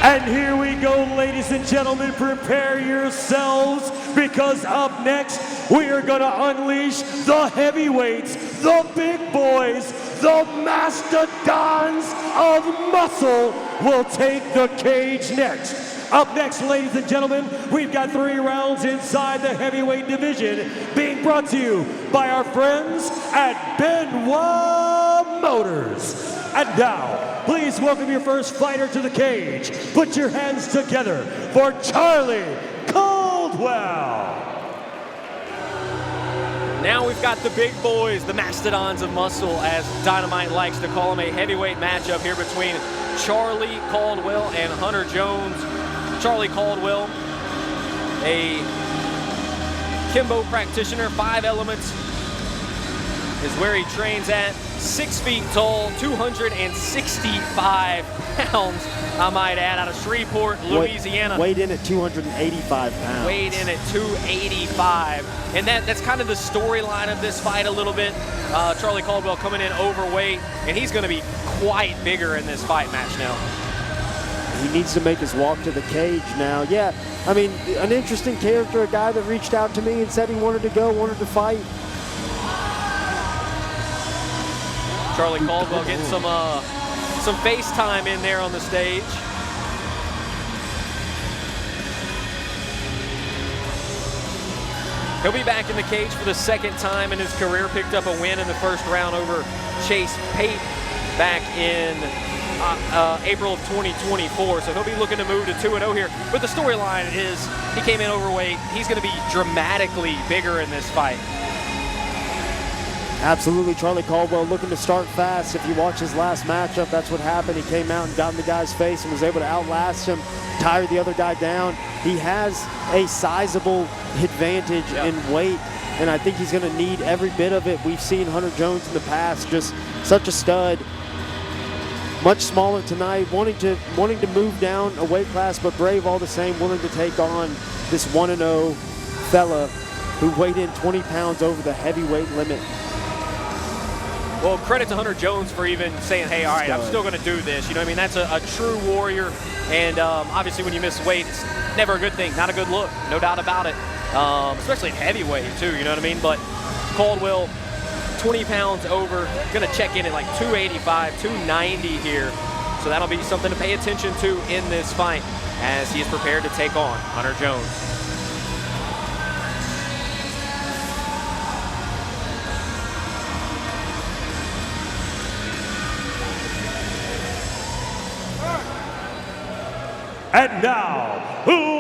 And here we go, ladies and gentlemen, prepare yourselves, because up next, we are gonna unleash the heavyweights, the big boys, the mastodons of muscle will take the cage next. Up next, ladies and gentlemen, we've got 3 rounds inside the heavyweight division being brought to you by our friends at Benoit Motors. And now, please welcome your first fighter to the cage. Put your hands together for Charlie Caldwell. Now we've got the big boys, the mastodons of muscle, as Dynamite likes to call them, a heavyweight matchup here between Charlie Caldwell and Hunter Jones. Charlie Caldwell, a Kimbo practitioner, 5 elements is where he trains at. 6 feet tall, 265 pounds, I might add, out of Shreveport, Louisiana. Weighed in at 285 pounds. Weighed in at 285. And that's kind of the storyline of this fight a little bit. Charlie Caldwell coming in overweight, and he's going to be quite bigger in this fight match now. He needs to make his walk to the cage now. Yeah, I mean, an interesting character, a guy that reached out to me and said he wanted to go, wanted to fight. Charlie Caldwell getting some FaceTime in there on the stage. He'll be back in the cage for the 2nd time in his career. Picked up a win in the 1st round over Chase Pate back in April of 2024. So he'll be looking to move to 2-0 here. But the storyline is he came in overweight. He's going to be dramatically bigger in this fight. Absolutely, Charlie Caldwell looking to start fast. If you watch his last matchup, that's what happened. He came out and got in the guy's face and was able to outlast him, tire the other guy down. He has a sizable advantage in weight, and I think he's going to need every bit of it. We've seen Hunter Jones in the past, just such a stud. Much smaller tonight, wanting to move down a weight class, but brave all the same, willing to take on this 1-0 fella who weighed in 20 pounds over the heavyweight limit. Well, credit to Hunter Jones for even saying, hey, all right, I'm still going to do this. You know what I mean? That's a true warrior. And obviously when you miss weight, it's never a good thing. Not a good look, no doubt about it. Especially at heavyweight, too, you know what I mean? But Caldwell, 20 pounds over, going to check in at like 285, 290 here. So that'll be something to pay attention to in this fight as he is prepared to take on Hunter Jones. And now,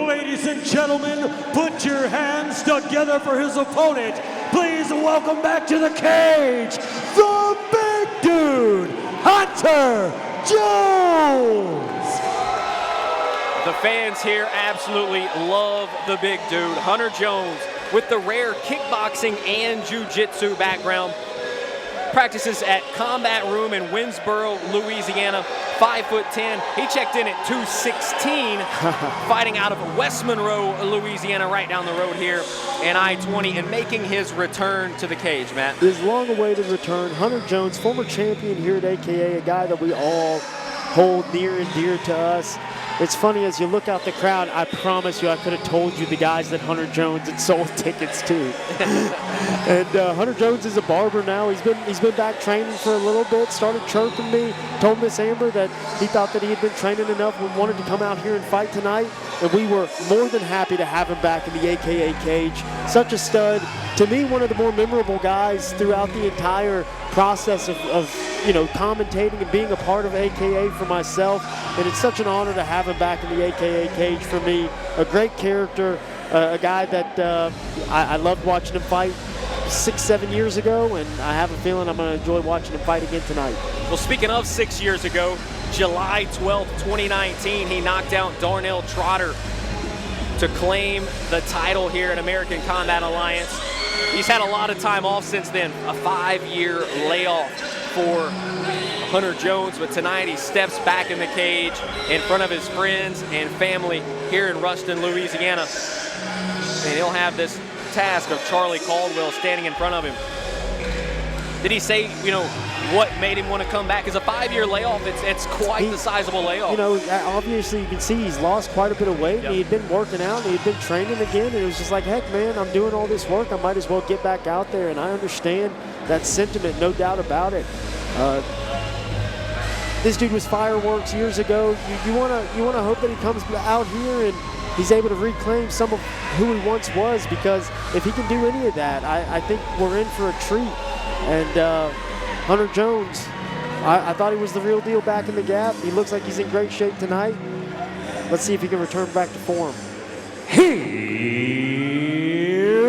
ladies and gentlemen, put your hands together for his opponent. Please welcome back to the cage, the big dude, Hunter Jones. The fans here absolutely love the big dude, Hunter Jones, with the rare kickboxing and jiu-jitsu background. Practices at Combat Room in Winsboro, Louisiana, 5'10". He checked in at 216, fighting out of West Monroe, Louisiana, right down the road here, and I-20, and making his return to the cage, Matt. His long-awaited return, Hunter Jones, former champion here at AKA, a guy that we all hold near and dear to us. It's funny, as you look out the crowd, I promise you I could have told you the guys that Hunter Jones had sold tickets to. And Hunter Jones is a barber now. He's been back training for a little bit, started chirping me, told Miss Amber that he thought that he had been training enough and wanted to come out here and fight tonight. And we were more than happy to have him back in the AKA cage. Such a stud. To me, one of the more memorable guys throughout the entire process of commentating and being a part of AKA for myself. And it's such an honor to have him back in the AKA cage for me. A great character, a guy that I loved watching him fight 6-7 years ago, and I have a feeling I'm going to enjoy watching him fight again tonight. Well, speaking of 6 years ago, July 12th, 2019, he knocked out Darnell Trotter to claim the title here at American Combat Alliance. He's had a lot of time off since then, a 5-year layoff for Hunter Jones, but tonight he steps back in the cage in front of his friends and family here in Ruston, Louisiana. And he'll have this task of Charlie Caldwell standing in front of him. Did he say, you know, what made him want to come back? Because a 5-year layoff, it's quite the sizable layoff. You know, obviously you can see he's lost quite a bit of weight. Yep. And he had been working out, and he had been training again, and it was just like, heck, man, I'm doing all this work. I might as well get back out there, and I understand that sentiment, no doubt about it. This dude was fireworks years ago. You wanna hope that he comes out here and he's able to reclaim some of who he once was, because if he can do any of that, I think we're in for a treat. And Hunter Jones, I thought he was the real deal back in the gap. He looks like he's in great shape tonight. Let's see if he can return back to form. Here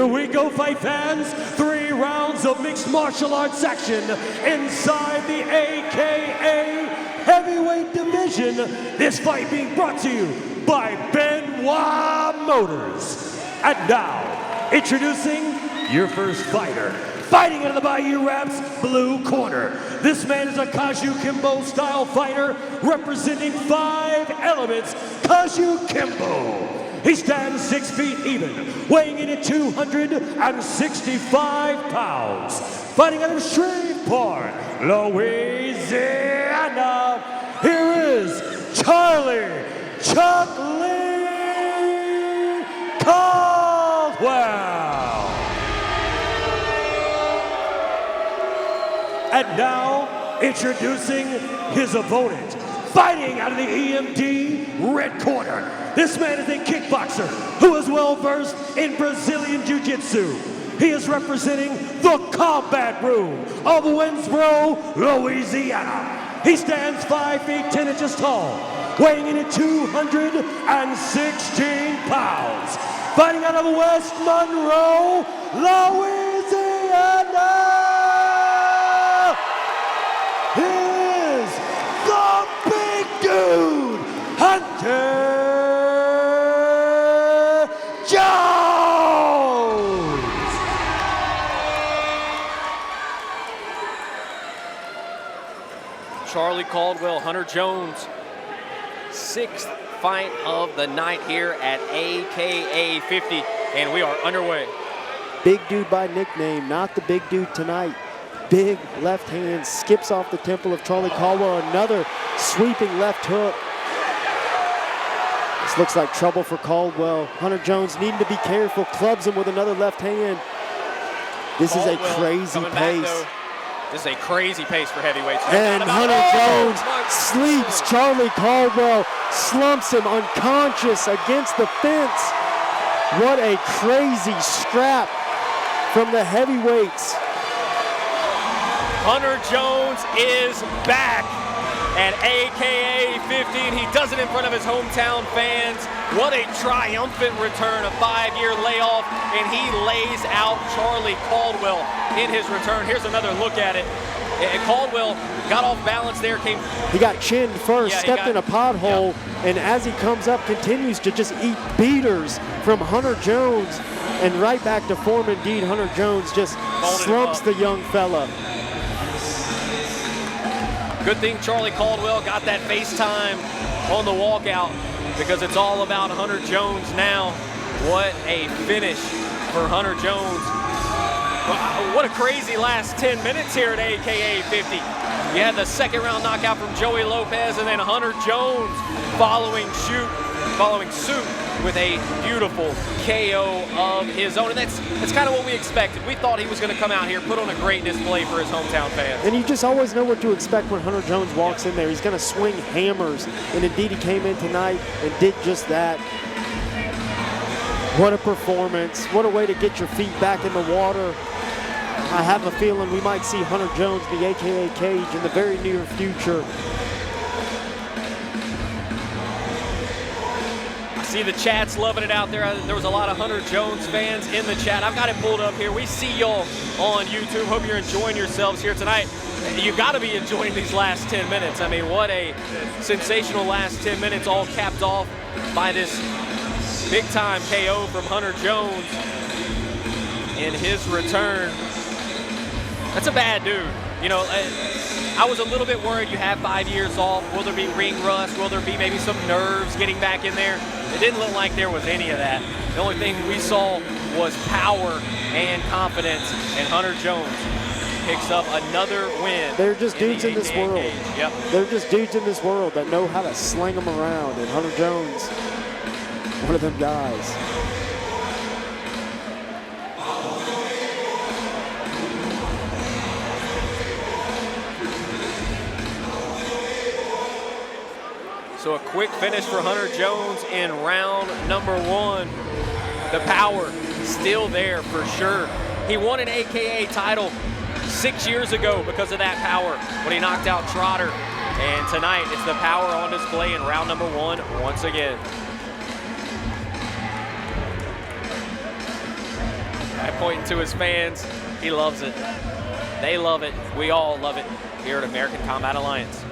we go, fight fans. 3 rounds of mixed martial arts action inside the AKA heavyweight division. This fight being brought to you by Benoit Motors. And now, introducing your first fighter. Fighting out of the Bayou Raps blue corner. This man is a Kaju Kimbo style fighter representing 5 elements. Kaju Kimbo. He stands 6 feet even, weighing in at 265 pounds. Fighting out of Shreveport, Louisiana. Here is Charlie Chuck Lee Caldwell. And now, introducing his opponent, fighting out of the EMD red corner. This man is a kickboxer who is well versed in Brazilian Jiu-Jitsu. He is representing the Combat Room of Winsboro, Louisiana. He stands 5 feet 10 inches tall, weighing in at 216 pounds. Fighting out of West Monroe, Louisiana. He is the big dude, Hunter Jones. Charlie Caldwell, Hunter Jones, 6th fight of the night here at AKA 50, and we are underway. Big dude by nickname, not the big dude tonight. Big left hand skips off the temple of Charlie Caldwell. Another sweeping left hook. This looks like trouble for Caldwell. Hunter Jones needing to be careful. Clubs him with another left hand. This is a crazy pace. This is a crazy pace for heavyweights. And Hunter Jones sleeps Charlie Caldwell, slumps him unconscious against the fence. What a crazy scrap from the heavyweights. Hunter Jones is back at AKA 15. He does it in front of his hometown fans. What a triumphant return, a 5-year layoff, and he lays out Charlie Caldwell in his return. Here's another look at it. And Caldwell got off balance there. He got chinned first, stepped in a pothole, and as he comes up, continues to just eat beaters from Hunter Jones. And right back to form indeed. Hunter Jones just slumps the young fella. Good thing Charlie Caldwell got that FaceTime on the walkout, because it's all about Hunter Jones now. What a finish for Hunter Jones. What a crazy last 10 minutes here at AKA 50. You had the 2nd round knockout from Joey Lopez, and then Hunter Jones following suit with a beautiful KO of his own. And that's kind of what we expected. We thought he was going to come out here, put on a great display for his hometown fans. And you just always know what to expect when Hunter Jones walks in there. He's going to swing hammers. And indeed, he came in tonight and did just that. What a performance. What a way to get your feet back in the water. I have a feeling we might see Hunter Jones in the AKA cage in the very near future. See the chat's loving it out there. There was a lot of Hunter Jones fans in the chat. I've got it pulled up here. We see y'all on YouTube. Hope you're enjoying yourselves here tonight. You got to be enjoying these last 10 minutes. I mean, what a sensational last 10 minutes, all capped off by this big-time KO from Hunter Jones in his return. That's a bad dude. You know, I was a little bit worried. You have 5 years off. Will there be ring rust? Will there be maybe some nerves getting back in there? It didn't look like there was any of that. The only thing we saw was power and confidence in Hunter Jones. picks up another win. They're just dudes in this world. Yep. They're just dudes in this world that know how to sling them around, and Hunter Jones, one of them guys. So a quick finish for Hunter Jones in round number 1. The power still there for sure. He won an AKA title 6 years ago because of that power when he knocked out Trotter. And tonight it's the power on display in round number 1 once again. I'm pointing to his fans. He loves it. They love it. We all love it here at American Combat Alliance.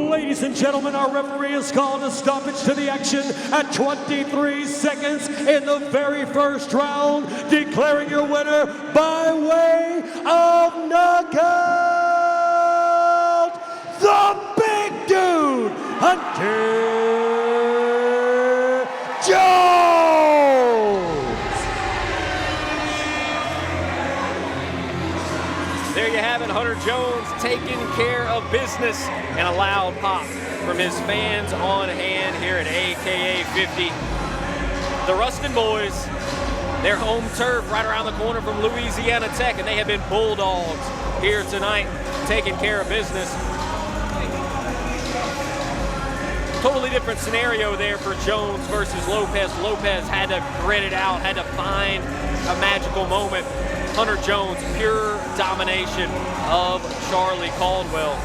Ladies and gentlemen, our referee has called a stoppage to the action at 23 seconds in the very first round, declaring your winner by way of knockout, the big dude, Hunter Jones! There you have it, Hunter Jones taking care of business, and a loud pop from his fans on hand here at AKA 50. The Rustin boys, their home turf right around the corner from Louisiana Tech, and they have been Bulldogs here tonight, taking care of business. Totally different scenario there for Jones versus Lopez. Lopez had to grit it out, had to find a magical moment. Hunter Jones, pure domination of Charlie Caldwell.